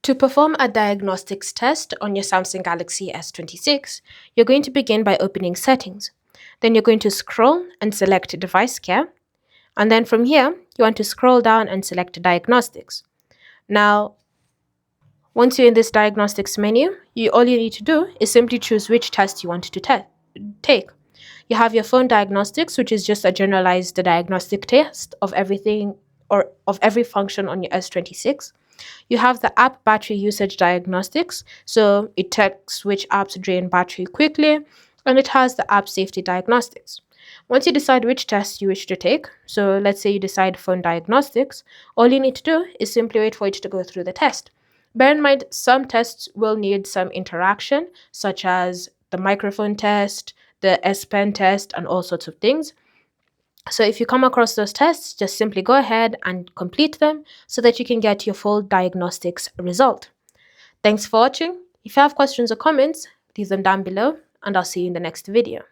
To perform a diagnostics test on your Samsung Galaxy S26, you're going to begin by opening Settings. Then you're going to scroll and select Device Care. And then from here, you want to scroll down and select Diagnostics. Now, once you're in this Diagnostics menu, all you need to do is simply choose which test you want to take. You have your phone diagnostics, which is just a generalized diagnostic test of everything or of every function on your S26. You have the app battery usage diagnostics, so it checks which apps drain battery quickly, and it has the app safety diagnostics. Once you decide which test you wish to take, so let's say you decide phone diagnostics, all you need to do is simply wait for it to go through the test. Bear in mind, some tests will need some interaction, such as the microphone test, the S Pen test, and all sorts of things. So if you come across those tests, just simply go ahead and complete them so that you can get your full diagnostics result. Thanks for watching. If you have questions or comments, leave them down below, and I'll see you in the next video.